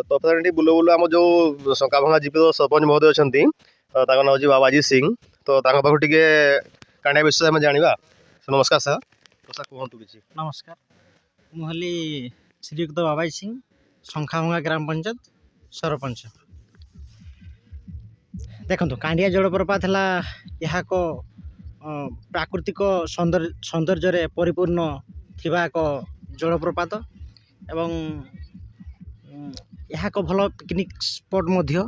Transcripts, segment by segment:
तो प्रधान बुलू बुलू आम जो शंकाभंगा जीपी सरपंच महोदय अच्छा नाम हूँ बाबाजी सिंह तो पाख टे कांडिया विषय में जाना। नमस्कार सर। तो सर कहतु किसी। नमस्कार मुझे श्रीयुक्त बाबाजी सिंह शंखाभंगा ग्राम पंचायत सरपंच। देखो कांडिया जलप्रपात है यह एक प्राकृतिक सौंदर्य परिपूर्ण थिबा एक जलप्रपात एवं यह एक भल पिकनिक स्पॉट मध्य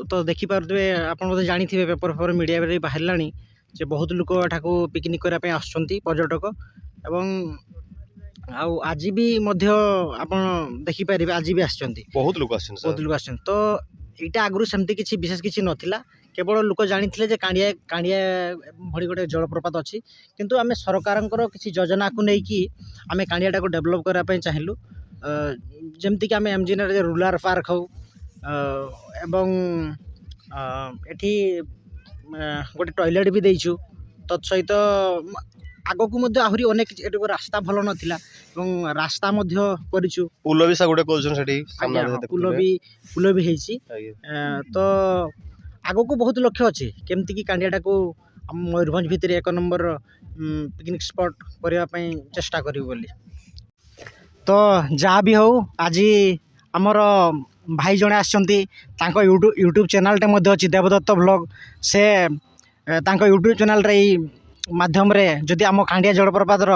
तो देखिपे आप जानी पेपर मीडिया बाहर जे बहुत लोक एठाकू पिकनिक करने आसुँच पर्यटक एवं आज भी आप देखिपारे आज भी बहुत लोग आसुँच तो यहाँ आगु सेमती किसी विशेष किसी नाला केवल लोक जानी जे कांडिया कांडिया भली गोटे जलप्रपात अच्छी किंतु आम सरकार किसी योजना को लेकिन आम कांडिया को डेभलप करने चाहिए जमती कि आम एमजीनर रूराल पार्क हो एवं एठी गोटे टॉयलेट भी देचु तत्सहित आग को आहरी अनेक रास्ता भल नाला रास्ता करूँ पुल भी गोटे पुल भी होती तो आग को बहुत लक्ष्य अच्छे केमती कि कांडिया को मयूरभंज भितर एक नंबर पिकनिक स्पॉट करने चेष्टा करी बोली। तो जहाँ भी हो आज आमर भाई जड़े आसो यूट्यूब चैनल अच्छी देवदत्त ब्लॉग से यूट्यूब चैनल रे माध्यम रे जदि आम कांडिया जलप्रपातर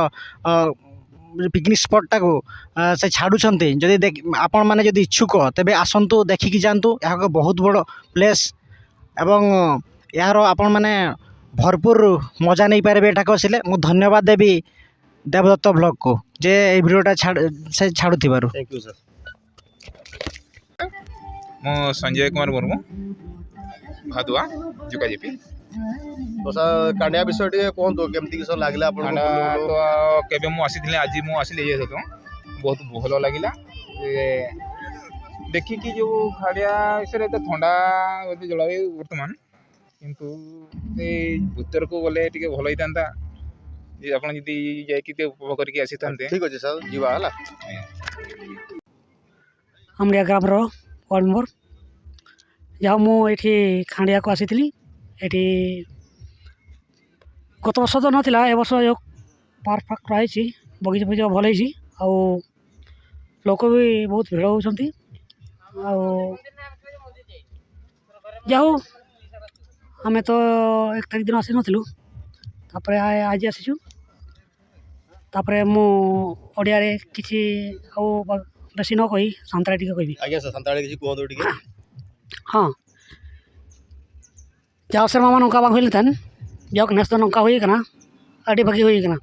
पिकनिक स्पॉटा को से छाड़ुंट जदि आपण मैंने जदि इच्छुक तेबे आसतु देखिकी जातु यह बहुत बड़ प्लेस एवं यार आपण मैंने भरपूर मजा नहीं पारे एटा को आसिले मु धन्यवाद देवी देवदत्त ब्लॉग को जे ए वीडियोटा से छाड़ुथिबारु। Thank you sir. मो संजय कुमार मुर्मू भादुआ जुका जीपी। तो सर कांडिया विषय टे कहतु केमती किस लागला आपण तो केबे मु आसीथिले आज मु आसिले ये तो बहुत भल लागिला देखि कि जो खाड़िया विषय तो ठंडा जलवायु वर्तमान किंतु भीतर को गले टिके भल होइतांता जे आपण जदी जायकि ते उपभोग करके आसी थांते। ठीक अछि सर जीवा हला हमरिया ग्राम रो वार्ड नंबर जहाँ मुझे खांडिया को आसी एटी गत वर्ष तो नाला ए वर्ष जो पार्क फार्क रही बगीचा बगीचा भल हो लोक भी बहुत भिड़ होती जाऊ आम तो 1 तारिख दिन आसी नथिलु तापर आज आसीचु तापर मु ओडिया रे किछि आउ बेसी न कही सांताळे टिके कहबी। आज्ञा सर सांताळे किछि कहदो टिके। हाँ जाओ सर मामा नौका बांग होइलतन जाओ नेस तो नौका होई कना अडी भागी होई कना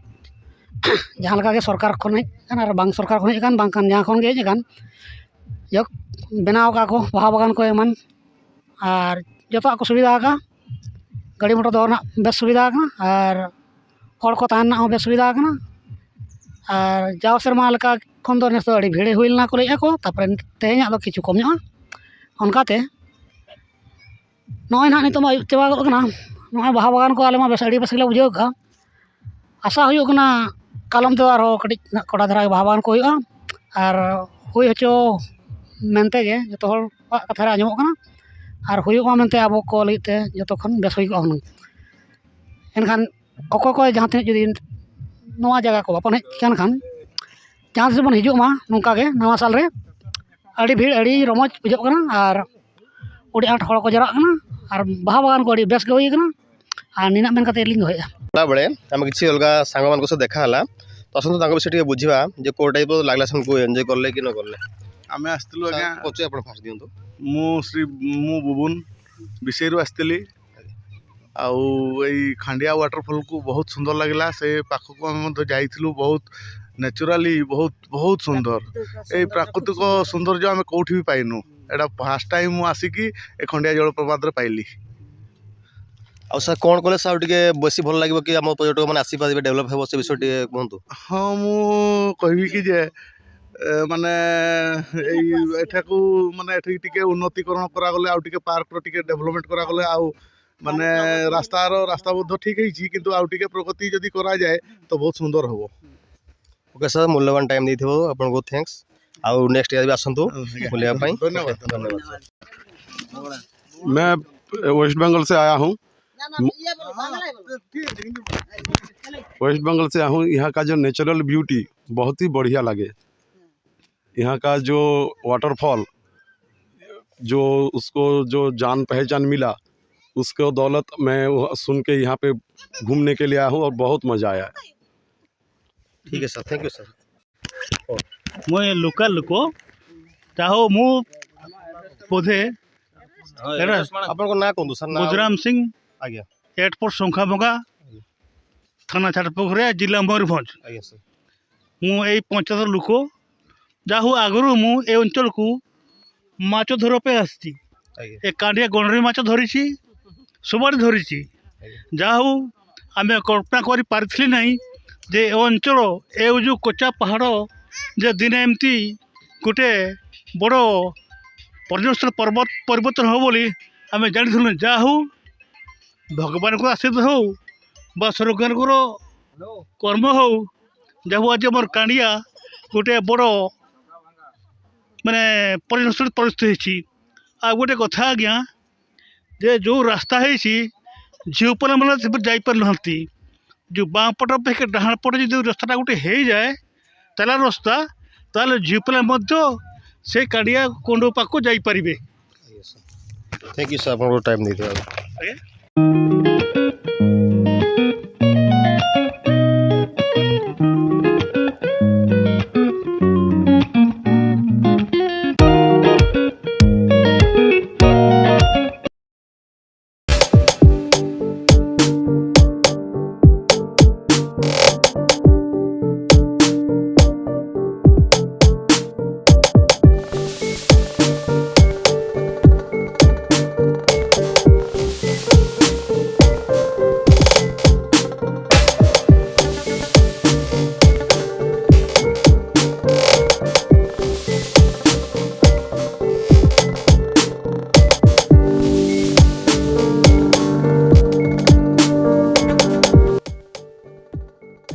जहाँ लगा के सरकार खन और बांग सरकार खन कान बांग कान जहाँ खन गे कान जो बनाव का को बाहा बागान को एमन और जो को सुविधा का गाड़ी मोटर दौड़ना बेस सुविधा और हड़ को तहन बेस सुविधा और जाओ सेरमा लेका खन दो नेस तो अडी भीड़ होइलना को लैया को तापर तेहें दो किछु कम अनकाते नॉय ना नित आयुब चाबा ना बाहा बागान को आले बेस अड़ी बेस बुझे का आशा होना कालम तो और कटी कड़ा धरा बाहा बागान को और हुई हचो मेनते जो कथा आजमों और हुआ मेनते अब को लगे जो खन बेस हुई एनखान अको को जहाँ तीन जुदी नवा जगह को बापन हेन खान जहाँ से बन हिजुमा नौका गे नवा साल रे अड़ी भीड़ अड़ी रमज बुझाना और अड़ी आठ हड़ को जरा और बाहा बागान को अड़ी बेस गे हुई और निना मेन कते लिंग होया बड़े आम किसी अलग सांग मान सह देखाला तो आसतु विषय टे बुझा जे को टाइप लागला को एंजॉय करले कि न करले आम आसलु आज्ञा पचे आपण फास्ट दियंतु मु बुबुन विषय रु आसली खांडिया वाटरफॉल को बहुत सुंदर लगला से पाख को आम जाइलु बहुत नेचुराली बहुत बहुत सुंदर ए प्राकृतिक सौंदर्य आम कौटी भी पाइनु एटा फर्स्ट टाइम आसिकी ए खंडिया जलप्रपात पाइली। आ सर कौन कले सर टे बेसी भल लगे कि आम पर्यटक मैंने आसी पारे डेभलप हो से विषय टे कहतु। हाँ मु कहबी कि जे माने एठाकू माने एठी टिके उन्नतीकरण करा गले आउ टिके पार्क रो टिके डेवलपमेंट करा गले आउ माने रास्ता बोध ठीक है किंतु आउ टिके प्रगति जदि करा जाए तो बहुत सुंदर हो। ओके सर मूल्यवान टाइम देथिबो आपन को थैंक्स। ଆଉ ନେକ୍ସଟ ଇୟର ବି ଆସନ୍ତୁ ବୁଲିବା ପାଇଁ। ଧନ୍ୟବାଦ। ଧନ୍ୟବାଦ। मैं वेस्ट बंगाल से आया हूँ। वेस्ट बंगाल से आया हूँ। यहाँ का जो नेचुरल ब्यूटी बहुत ही बढ़िया लगे। यहाँ का जो वाटरफॉल जो उसको जो जान पहचान मिला उसको दौलत मैं सुन के यहाँ पे घूमने के लिए आया हूँ और बहुत मज़ा आया। ठीक है सर, थैंक यू सर। मुझे लोकल लोक चाहो मु बोधे ଆପଣଙ୍କ ନାଁ କୁହନ୍ତୁ ସାର୍। ନାଁ बुधराम सिंह ଆଜ୍ଞା एयरपोर्ट शंखाभंगा थाना छाटपोखरिया जिला मयूरभंज। ଆଜ୍ଞା ସାର୍। ମୁଁ ଏଇ ପଞ୍ଚାୟତର ଲୋକ ଯାହା ହଉ ଆଗରୁ ମୁଁ ଏ ଅଞ୍ଚଳକୁ ମାଛ ଧରିବା ପାଇଁ ଆସିଛି। ଆଜ୍ଞା ଏ କାଣ୍ଡିଆ ଗଣ୍ଡରି ମାଛ ଧରିଛି, ସବୁଆଡ଼େ ଧରିଛି। ଯାହା ହଉ ଆମେ କଳ୍ପନା କରିପାରିଥିଲି ନାହିଁ ଯେ ଏ ଅଞ୍ଚଳ ଏ ଯେଉଁ କୋଚା ପାହାଡ଼ ଯେ ଦିନେ ଏମିତି ଗୋଟେ ବଡ଼ ପର୍ଯ୍ୟଟନ ପରିବର୍ତ୍ତନ ହେବ ବୋଲି ଆମେ ଜାଣିଥିଲୁ। ଯାହା ହଉ ଭଗବାନଙ୍କ ଆଶୀର୍ବାଦ ହଉ ବା ସରକାରଙ୍କର କର୍ମ ହଉ, ଯାହା ହଉ ଆଜି ଆମର କାଣ୍ଡିଆ ଗୋଟେ ବଡ଼ ମାନେ ପର୍ଯ୍ୟଟନ ପରିସ୍ଥିତି ହେଇଛି। ଆଉ ଗୋଟେ କଥା ଆଜ୍ଞା ଯେ ଯେଉଁ ରାସ୍ତା ହେଇଛି ଝିଅ ପିଲାମାନେ ସେପଟେ ଯାଇପାରୁନାହାନ୍ତି। ଯେଉଁ ବାଁ ପଟ ଅପେକ୍ଷା ଡାହାଣ ପଟେ ଯଦି ରାସ୍ତାଟା ଗୋଟେ ହେଇଯାଏ ତାଲା ରାସ୍ତା, ତାହେଲେ ଝିଅ ପିଲା ମଧ୍ୟ ସେ କାଣ୍ଡିଆ କୁଣ୍ଡ ପାଖକୁ ଯାଇପାରିବେ। ଥ୍ୟାଙ୍କ ୟୁ ସାର୍ ଆପଣଙ୍କ ଟାଇମ୍ ଦେଇଥିବାରୁ। ଆଜ୍ଞା।